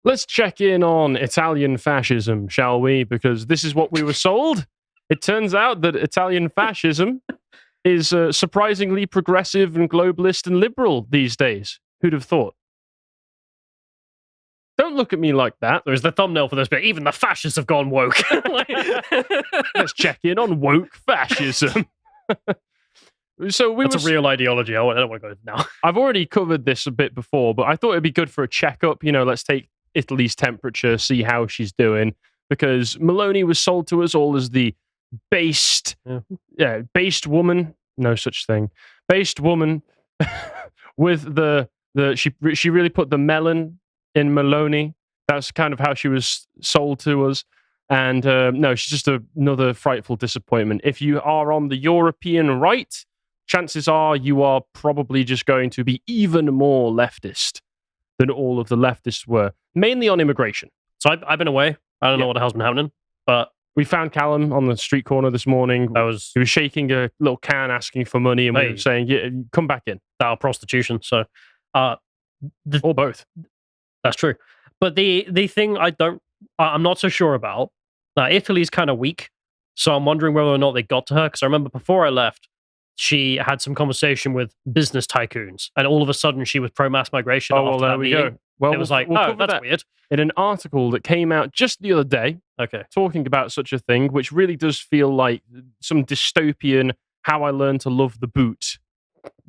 Let's check in on Italian fascism, shall we? Because this is what we were sold. It turns out that Italian fascism is surprisingly progressive and globalist and liberal these days. Who'd have thought? Don't look at me like that. There's the thumbnail for this bit. Even the fascists have gone woke. Let's check in on woke fascism. That's a real ideology. I don't want to go now. I've already covered this a bit before, but I thought it'd be good for a checkup. Let's take Italy's temperature, see how she's doing, because Meloni was sold to us all as the based woman. No such thing. Based woman with she really put the melon in Meloni. That's kind of how she was sold to us. And no, she's just another frightful disappointment. If you are on the European right, chances are you are probably just going to be even more leftist than all of the leftists were, mainly on immigration. So I've been away. I don't know what the hell's been happening, but we found Callum on the street corner this morning. He was shaking a little can asking for money, and we were saying, yeah, come back in. That prostitution. So, or both. That's true. But the thing I'm not so sure about, Italy's kind of weak. So I'm wondering whether or not they got to her. Because I remember before I left, she had some conversation with business tycoons. And all of a sudden she was pro-mass migration. Oh, well, there we go. Well, it was that's weird. In an article that came out just the other day, talking about such a thing, which really does feel like some dystopian How I Learned to Love the Boot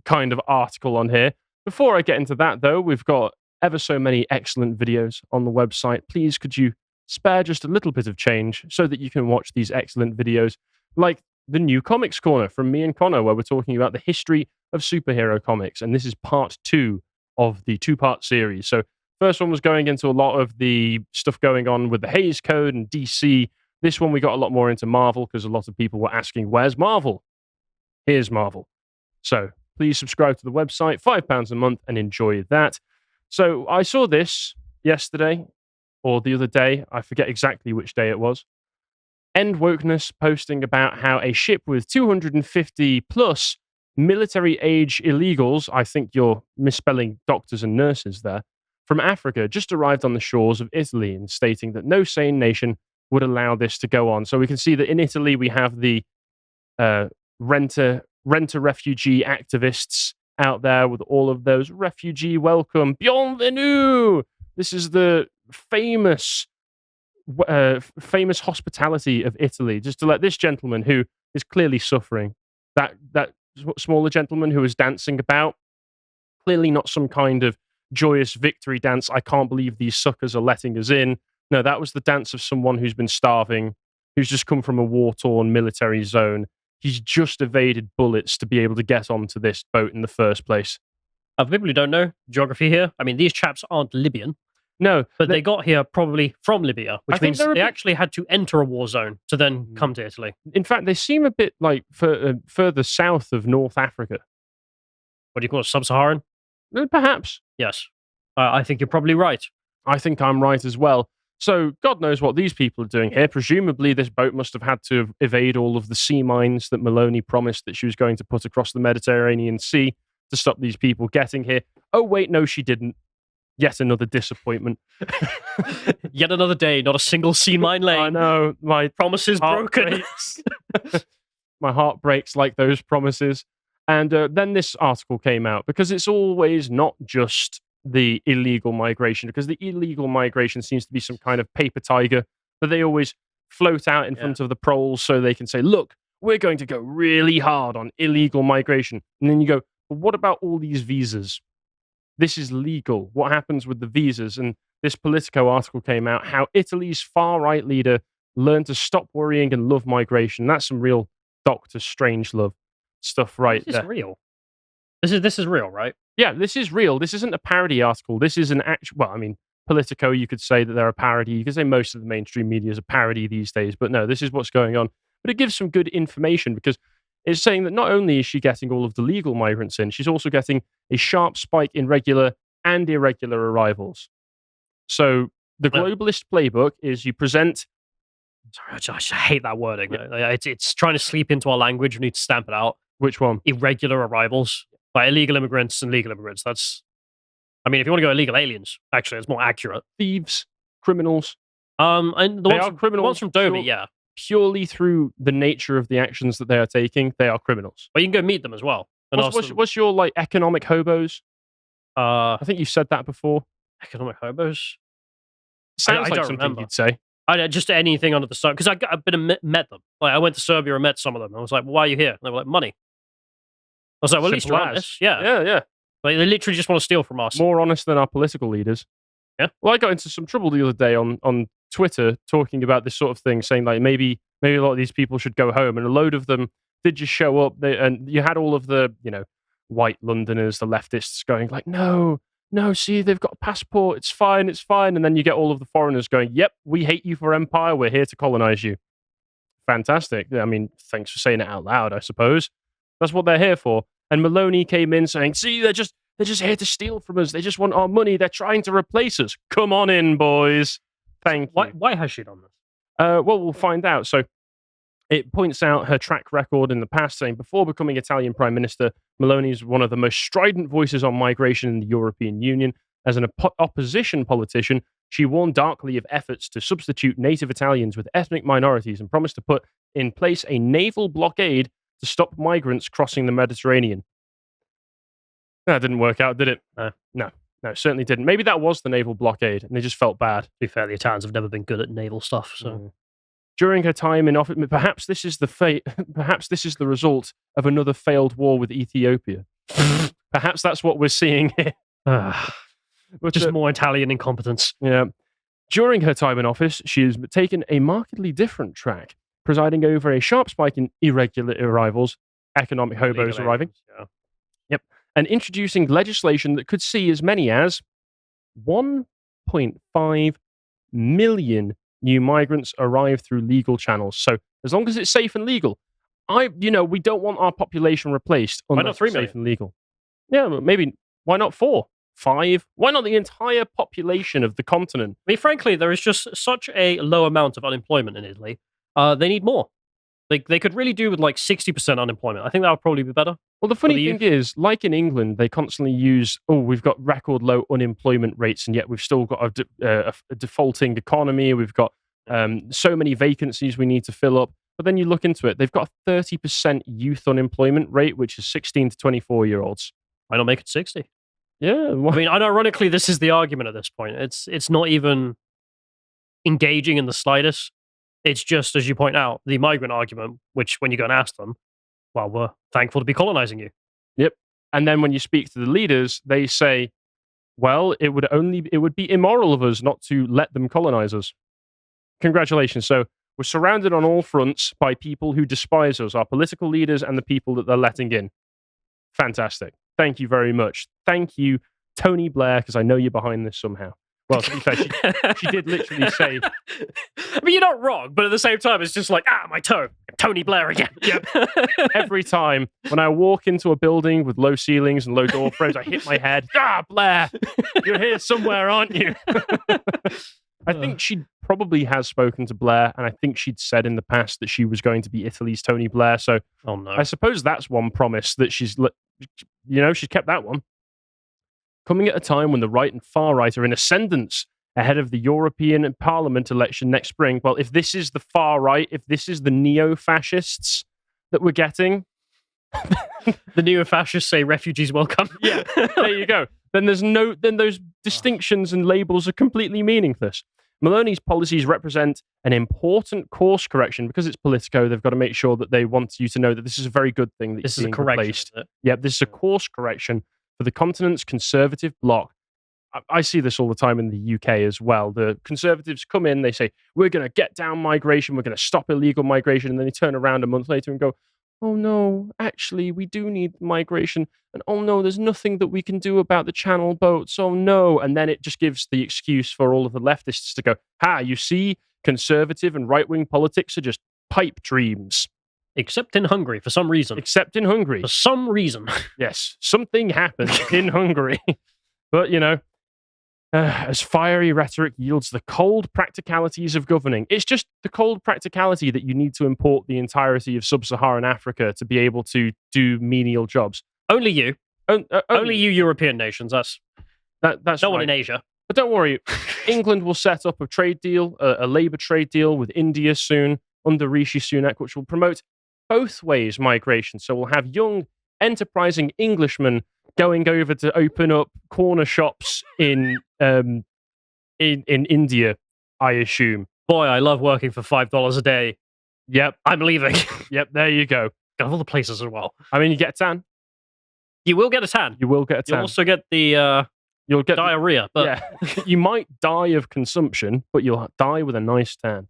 kind of article on here. Before I get into that, though, we've got ever so many excellent videos on the website. Please, could you spare just a little bit of change so that you can watch these excellent videos, like the new Comics Corner from me and Connor, where we're talking about the history of superhero comics. And this is part 2 of the 2-part series. So first one was going into a lot of the stuff going on with the Hays Code and DC. This one we got a lot more into Marvel because a lot of people were asking, where's Marvel? Here's Marvel. So please subscribe to the website, £5 a month, and enjoy that. So I saw this yesterday or the other day. I forget exactly which day it was. End Wokeness posting about how a ship with 250 plus military age illegals, I think you're misspelling doctors and nurses there, from Africa just arrived on the shores of Italy, and stating that no sane nation would allow this to go on. So we can see that in Italy we have the rent-a-refugee activists out there with all of those refugee welcome, bienvenue. This is the famous hospitality of Italy, just to let this gentleman who is clearly suffering, that smaller gentleman who was dancing about, clearly not some kind of joyous victory dance. I can't believe these suckers are letting us in. No, that was the dance of someone who's been starving, who's just come from a war-torn military zone. He's just evaded bullets to be able to get onto this boat in the first place. For people who don't know geography here, I mean, these chaps aren't Libyan. No. But they got here probably from Libya, which means they actually had to enter a war zone to then come to Italy. In fact, they seem a bit like further south of North Africa. What do you call it, sub-Saharan? Perhaps. Yes. I think you're probably right. I think I'm right as well. So God knows what these people are doing here. Presumably this boat must have had to evade all of the sea mines that Meloni promised that she was going to put across the Mediterranean Sea to stop these people getting here. Oh, wait, no, she didn't. Yet another disappointment. Yet another day, not a single sea mine lane. I know. My promises broken. My heart breaks like those promises. And then this article came out, because it's always not just the illegal migration, because the illegal migration seems to be some kind of paper tiger that they always float out in front of the proles so they can say, look, we're going to go really hard on illegal migration. And then you go, but what about all these visas? This is legal. What happens with the visas? And this Politico article came out, how Italy's far-right leader learned to stop worrying and love migration. That's some real Dr. Strangelove stuff right there. This is real. This is real, right? Yeah, this is real. This isn't a parody article. This is an actual... Well, I mean, Politico, you could say that they're a parody. You could say most of the mainstream media is a parody these days. But no, this is what's going on. But it gives some good information, because it's saying that not only is she getting all of the legal migrants in, she's also getting a sharp spike in regular and irregular arrivals. So the globalist playbook is you present... Sorry, I just hate that wording. It's trying to sleep into our language. We need to stamp it out. Which one? Irregular arrivals. Like illegal immigrants and legal immigrants. That's I mean, if you want to go illegal aliens, actually, it's more accurate. Thieves, criminals. And They are criminals. The ones from Dobie, yeah. Purely through the nature of the actions that they are taking, they are criminals. But you can go meet them as well. And What's your like economic hobos? I think you said that before. Economic hobos? Sounds I like don't something remember. you'd say. Just anything under the sun. Because I've been met them. Like, I went to Serbia and met some of them. I was like, well, why are you here? And they were like, money. I was like, well, at least you're honest. Yeah. Yeah. Like, they literally just want to steal from us. More honest than our political leaders. Yeah. Well, I got into some trouble the other day on Twitter talking about this sort of thing, saying like maybe a lot of these people should go home, and a load of them did just show up. And you had all of the white Londoners, the leftists, going like, no, see, they've got a passport, it's fine, and then you get all of the foreigners going, yep, we hate you for empire, we're here to colonize you. Fantastic. I mean, thanks for saying it out loud, I suppose. That's what they're here for. And Meloni came in saying, see, they're just here to steal from us. They just want our money. They're trying to replace us. Come on in, boys. Thank you. Why has she done this? Well, we'll find out. So it points out her track record in the past, saying before becoming Italian Prime Minister, Meloni is one of the most strident voices on migration in the European Union. As an opposition politician, she warned darkly of efforts to substitute native Italians with ethnic minorities and promised to put in place a naval blockade to stop migrants crossing the Mediterranean. That didn't work out, did it? No, it certainly didn't. Maybe that was the naval blockade, and they just felt bad. To be fair, the Italians have never been good at naval stuff. So, during her time in office, perhaps this is the result of another failed war with Ethiopia. Perhaps that's what we're seeing here. Just more Italian incompetence. Yeah. During her time in office, she has taken a markedly different track, presiding over a sharp spike in irregular arrivals, economic hobos arriving. Yeah. Yep. And introducing legislation that could see as many as 1.5 million new migrants arrive through legal channels. So as long as it's safe and legal, we don't want our population replaced unless it's safe and legal. Yeah, maybe why not 4, 5? Why not the entire population of the continent? I mean, frankly, there is just such a low amount of unemployment in Italy. They need more. They could really do with like 60% unemployment. I think that would probably be better. Well, the funny thing is, like in England, they constantly use, we've got record low unemployment rates, and yet we've still got a defaulting economy. We've got so many vacancies we need to fill up. But then you look into it, they've got a 30% youth unemployment rate, which is 16 to 24-year-olds. Why not make it 60? Yeah. I mean, ironically, this is the argument at this point. It's not even engaging in the slightest. It's just, as you point out, the migrant argument, which when you go and ask them, well, we're thankful to be colonizing you. Yep. And then when you speak to the leaders, they say, well, it would be immoral of us not to let them colonize us. Congratulations. So we're surrounded on all fronts by people who despise us, our political leaders and the people that they're letting in. Fantastic. Thank you very much. Thank you, Tony Blair, because I know you're behind this somehow. Well, to be fair, she did literally say... I mean, you're not wrong, but at the same time, it's just like, my toe, Tony Blair again. Yep. Every time when I walk into a building with low ceilings and low door frames, I hit my head. Blair, you're here somewhere, aren't you? I think she probably has spoken to Blair, and I think she'd said in the past that she was going to be Italy's Tony Blair. So I suppose that's one promise that she's kept that one. Coming at a time when the right and far right are in ascendance ahead of the European Parliament election next spring. Well, if this is the far right, if this is the neo-fascists that we're getting... The neo-fascists say refugees welcome. Yeah, there you go. Then those distinctions and labels are completely meaningless. Meloni's policies represent an important course correction because it's Politico. They've got to make sure that they want you to know that this is a very good thing that this is being a correction, replaced. Is it? Yeah, this is a course correction for the continent's conservative bloc. I see this all the time in the UK as well. The Conservatives come in, they say, we're going to get down migration, we're going to stop illegal migration, and then they turn around a month later and go, oh no, actually, we do need migration, and oh no, there's nothing that we can do about the Channel boats, oh no. And then it just gives the excuse for all of the leftists to go, you see, conservative and right-wing politics are just pipe dreams. Except in Hungary, for some reason. Except in Hungary. For some reason. Yes, something happened in Hungary. But, as fiery rhetoric yields the cold practicalities of governing. It's just the cold practicality that you need to import the entirety of sub-Saharan Africa to be able to do menial jobs. Only you. Only you European nations. That's No right. one in Asia. But don't worry, England will set up a trade deal, a labour trade deal with India soon under Rishi Sunak, which will promote both ways migration. So we'll have young, enterprising Englishmen going over to open up corner shops in India, I assume. Boy, I love working for $5 a day. Yep, I'm leaving. yep. There you go. Of all the places as well. I mean, you get a tan. You will get a tan. You will get a tan. You'll also get the You'll get diarrhea. But yeah, you might die of consumption, but you'll die with a nice tan.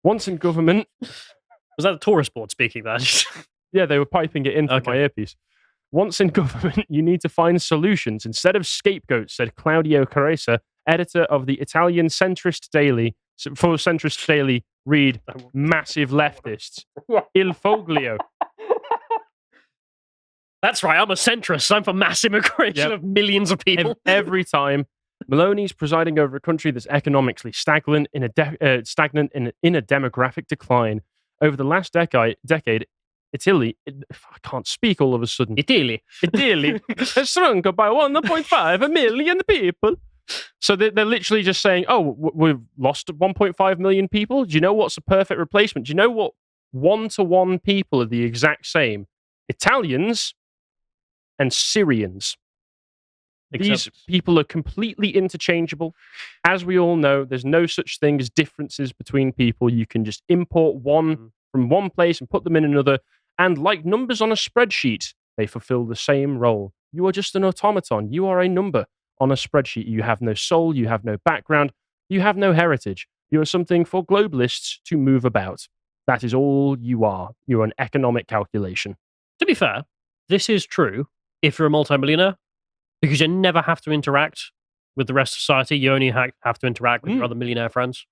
Once in government, was that a tourist board speaking that? yeah, they were piping it in through my earpiece. Once in government, you need to find solutions instead of scapegoats, said Claudio Caressa, editor of the Italian centrist daily. For centrist daily, read massive leftists. Il Foglio. That's right, I'm a centrist. I'm for mass immigration of millions of people. Every time. Meloni's presiding over a country that's economically stagnant in a demographic decline. Over the last decade, Italy, I can't speak all of a sudden. Italy has shrunk by 1.5 million people. So they're literally just saying, oh, we've lost 1.5 million people. Do you know what's a perfect replacement? Do you know what one-to-one people are the exact same? Italians and Syrians. These people are completely interchangeable. As we all know, there's no such thing as differences between people. You can just import one from one place and put them in another. And like numbers on a spreadsheet, they fulfill the same role. You are just an automaton. You are a number on a spreadsheet. You have no soul. You have no background. You have no heritage. You are something for globalists to move about. That is all you are. You are an economic calculation. To be fair, this is true if you're a multimillionaire, because you never have to interact with the rest of society. You only have to interact with your other millionaire friends.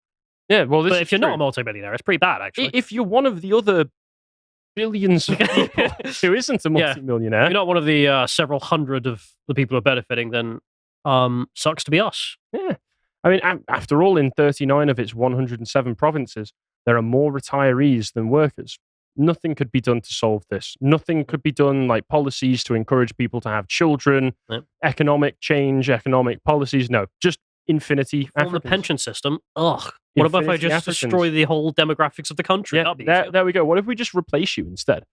Yeah, well, but if you're not a multimillionaire, it's pretty bad, actually. If you're one of the other billions of people who isn't a multimillionaire, you're not one of the several hundred of the people who are benefiting, then sucks to be us. Yeah. I mean, after all, in 39 of its 107 provinces, there are more retirees than workers. Nothing could be done to solve this. Nothing could be done like policies to encourage people to have children, economic change, economic policies. No, just infinity. On the pension system, ugh. What about if I just destroy the whole demographics of the country? Yeah, there we go. What if we just replace you instead?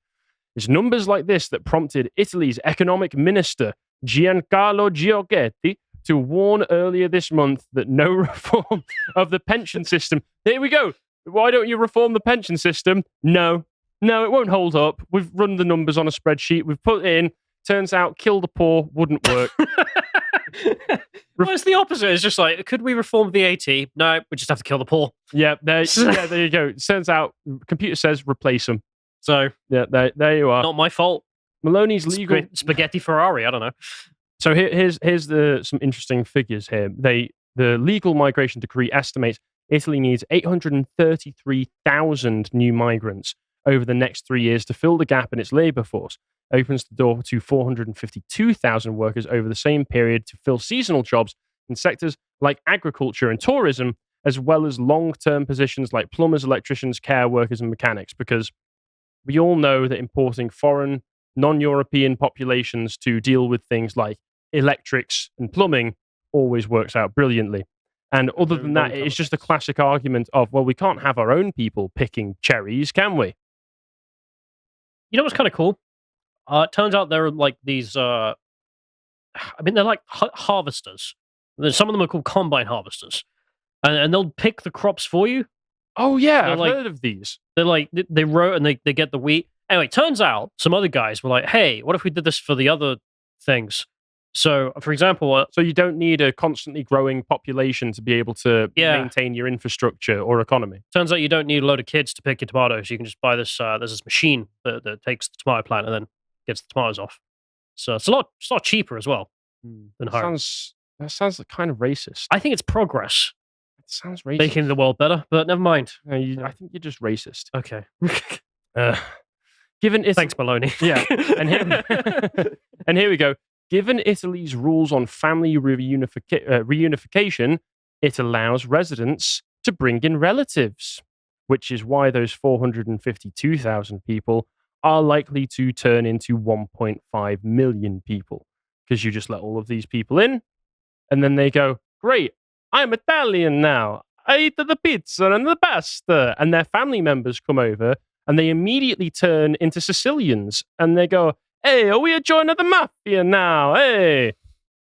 It's numbers like this that prompted Italy's economic minister, Giancarlo Giorgetti, to warn earlier this month that no reform of the pension system. Here we go. Why don't you reform the pension system? No, it won't hold up. We've run the numbers on a spreadsheet. We've put it in. Turns out, kill the poor wouldn't work. Well, it's the opposite. It's just like, could we reform VAT? No, we just have to kill the poor. Yeah, there you go. It turns out, computer says replace them. So, yeah, there you are. Not my fault. Meloni's legal spaghetti Ferrari. I don't know. So here's some interesting figures here. The legal migration decree estimates Italy needs 833,000 new migrants over the next 3 years to fill the gap in its labour force. Opens the door to 452,000 workers over the same period to fill seasonal jobs in sectors like agriculture and tourism, as well as long-term positions like plumbers, electricians, care workers, and mechanics, because we all know that importing foreign, non-European populations to deal with things like electrics and plumbing always works out brilliantly. And other than that, it's just a classic argument of, well, we can't have our own people picking cherries, can we? You know what's kind of cool? It turns out there are like these, they're like harvesters. Some of them are called combine harvesters. And they'll pick the crops for you. Oh, yeah, I've heard of these. They're like, they row and they get the wheat. Anyway, it turns out some other guys were like, hey, what if we did this for the other things? So, for example... so you don't need a constantly growing population to be able to maintain your infrastructure or economy. Turns out you don't need a load of kids to pick your tomatoes. You can just buy this, there's this machine that takes the tomato plant and then gets the tomatoes off. So it's a lot cheaper as well than hiring. That sounds kind of racist. I think it's progress. It sounds racist. Making the world better, but never mind. I think you're just racist. Okay. Given Thanks, Meloni. Yeah. And here we go. Given Italy's rules on family reunification, it allows residents to bring in relatives, which is why those 452,000 people are likely to turn into 1.5 million people, because you just let all of these people in, And then they go, great, I'm Italian now. I eat the pizza and the pasta. And their family members come over and they immediately turn into Sicilians. And they go, hey, are we a joint of the mafia now? Hey.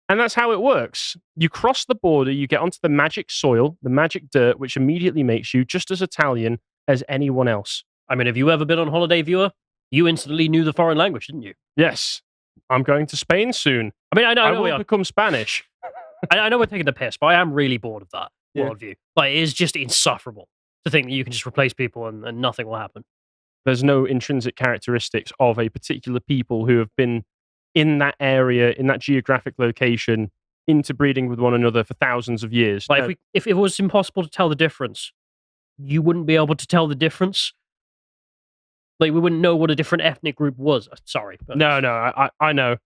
And that's how it works. You cross the border, you get onto the magic soil, the magic dirt, which immediately makes you just as Italian as anyone else. I mean, have you ever been on holiday, viewer? You instantly knew the foreign language, didn't you? Yes. I'm going to Spain soon. I mean, I know will become Spanish. I know we're taking the piss, but I am really bored of that worldview. Like, it is just insufferable to think that you can just replace people and nothing will happen. There's no intrinsic characteristics of a particular people who have been in that area, in that geographic location, interbreeding with one another for thousands of years. Like, if it was impossible to tell the difference, you wouldn't be able to tell the difference. Like, we wouldn't know what a different ethnic group was. Sorry. But... No, I know.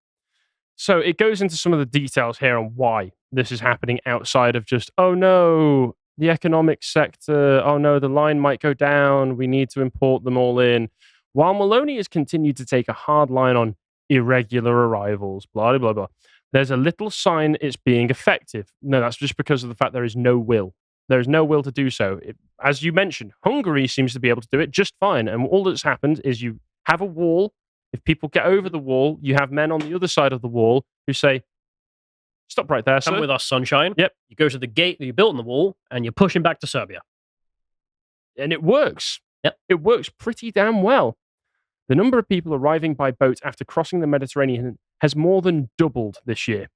So it goes into some of the details here on why this is happening outside of just, oh no, the economic sector, oh no, the line might go down, we need to import them all in. While Meloni has continued to take a hard line on irregular arrivals, blah, blah, blah, there's a little sign it's being effective. No, that's just because of the fact there is no will. There is no will to do so. As you mentioned, Hungary seems to be able to do it just fine. And all that's happened is you have a wall. If people get over the wall, you have men on the other side of the wall who say, stop right there, sir. Come with us, sunshine. Yep. You go to the gate that you built in the wall, and you push him back to Serbia. And it works. Yep. It works pretty damn well. The number of people arriving by boat after crossing the Mediterranean has more than doubled this year.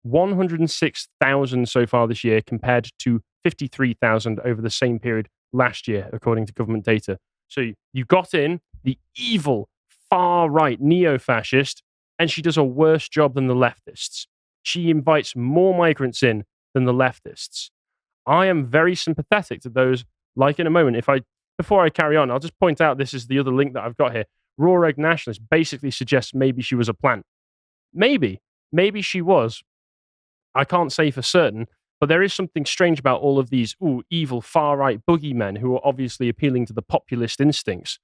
106,000 so far this year compared to 53,000 over the same period last year, according to government data. So you got in the evil, far-right neo-fascist, and she does a worse job than the leftists. She invites more migrants in than the leftists. I am very sympathetic to those, like in a moment, before I carry on, I'll just point out this is the other link that I've got here. Raw Egg Nationalist basically suggests maybe she was a plant. Maybe she was. I can't say for certain, but there is something strange about all of these evil far-right boogeymen who are obviously appealing to the populist instincts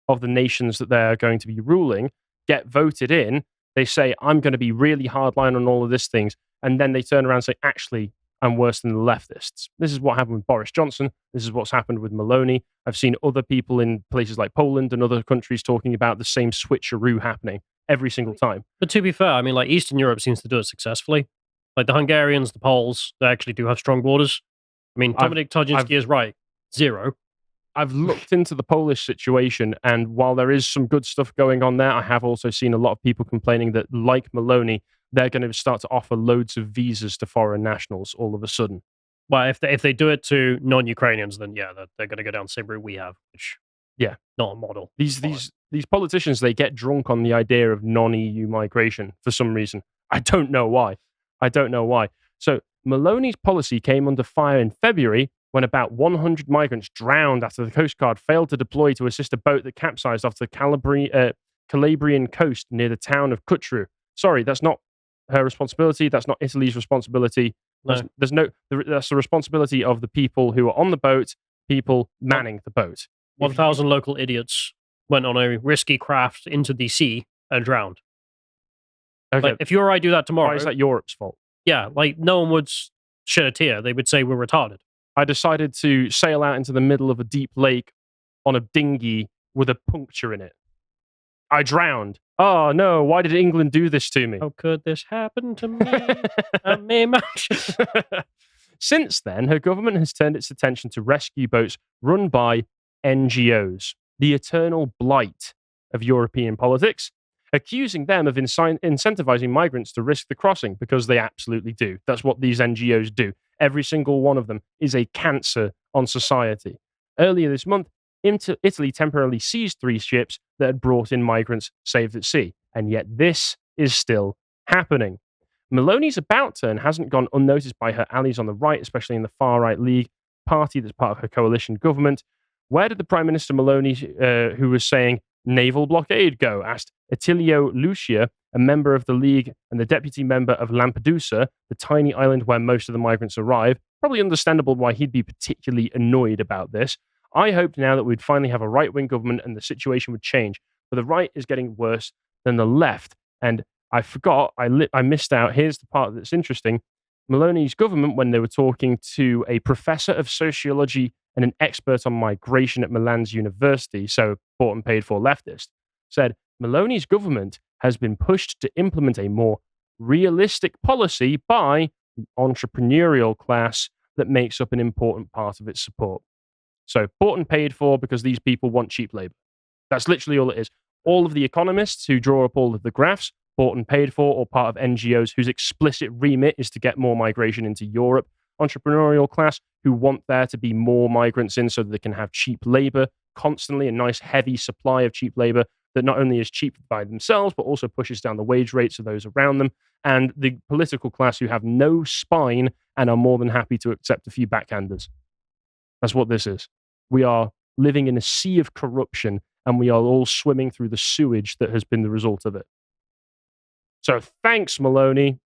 of the nations that they're going to be ruling, get voted in, they say, I'm going to be really hardline on all of these things, and then they turn around and say, actually, I'm worse than the leftists. This is what happened with Boris Johnson. This is what's happened with Meloni. I've seen other people in places like Poland and other countries talking about the same switcheroo happening every single time. But to be fair, I mean, like, Eastern Europe seems to do it successfully. Like, the Hungarians, the Poles, they actually do have strong borders. I mean, Dominic Tarczynski is right. 0. I've looked into the Polish situation, and while there is some good stuff going on there, I have also seen a lot of people complaining that, like Meloni, they're going to start to offer loads of visas to foreign nationals all of a sudden. Well, if they do it to non-Ukrainians, then yeah, they're going to go down the same route we have, which not a model. These politicians, they get drunk on the idea of non-EU migration for some reason. I don't know why. So Meloni's policy came under fire in February when about 100 migrants drowned after the Coast Guard failed to deploy to assist a boat that capsized off the Calabrian coast near the town of Cutru. Sorry, that's not her responsibility. That's not Italy's responsibility. No. That's the responsibility of the people who are on the boat, people manning the boat. 1,000 local idiots went on a risky craft into the sea and drowned. Okay. Like, if you or I do that tomorrow... Why is that Europe's fault? Yeah, like, no one would shed a tear. They would say we're retarded. I decided to sail out into the middle of a deep lake on a dinghy with a puncture in it. I drowned. Oh no, why did England do this to me? How could this happen to me? Since then, her government has turned its attention to rescue boats run by NGOs, the eternal blight of European politics, accusing them of incentivizing migrants to risk the crossing because they absolutely do. That's what these NGOs do. Every single one of them is a cancer on society. Earlier this month, Italy temporarily seized 3 ships that had brought in migrants saved at sea, and yet this is still happening. Meloni's about turn hasn't gone unnoticed by her allies on the right, especially in the far-right League party that's part of her coalition government. Where did the Prime Minister Meloni, who was saying naval blockade, go? Asked Attilio Lucia, a member of the League and the deputy member of Lampedusa, the tiny island where most of the migrants arrive. Probably understandable why he'd be particularly annoyed about this. I hoped now that we'd finally have a right-wing government and the situation would change, but the right is getting worse than the left. And I forgot, I missed out. Here's the part that's interesting. Meloni's government, when they were talking to a professor of sociology and an expert on migration at Milan's university, so bought and paid for leftist, said Meloni's government has been pushed to implement a more realistic policy by the entrepreneurial class that makes up an important part of its support. So bought and paid for because these people want cheap labor. That's literally all it is. All of the economists who draw up all of the graphs, bought and paid for, or part of NGOs whose explicit remit is to get more migration into Europe. Entrepreneurial class who want there to be more migrants in so that they can have cheap labor constantly, a nice heavy supply of cheap labor that not only is cheap by themselves, but also pushes down the wage rates of those around them. And the political class who have no spine and are more than happy to accept a few backhanders. That's what this is. We are living in a sea of corruption, and we are all swimming through the sewage that has been the result of it. So thanks, Meloni.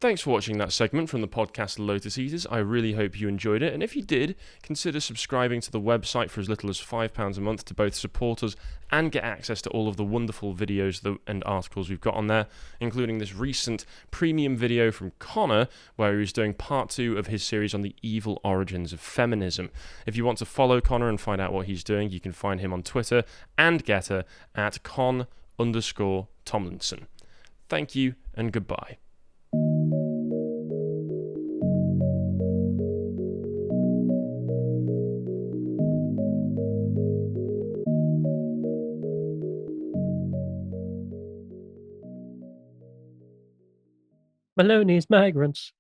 Thanks for watching that segment from the podcast Lotus Eaters. I really hope you enjoyed it. And if you did, consider subscribing to the website for as little as £5 a month to both support us and get access to all of the wonderful videos and articles we've got on there, including this recent premium video from Connor, where he was doing part 2 of his series on the evil origins of feminism. If you want to follow Connor and find out what he's doing, you can find him on Twitter and Getter at con_Tomlinson. Thank you and goodbye. Meloni's Migrants.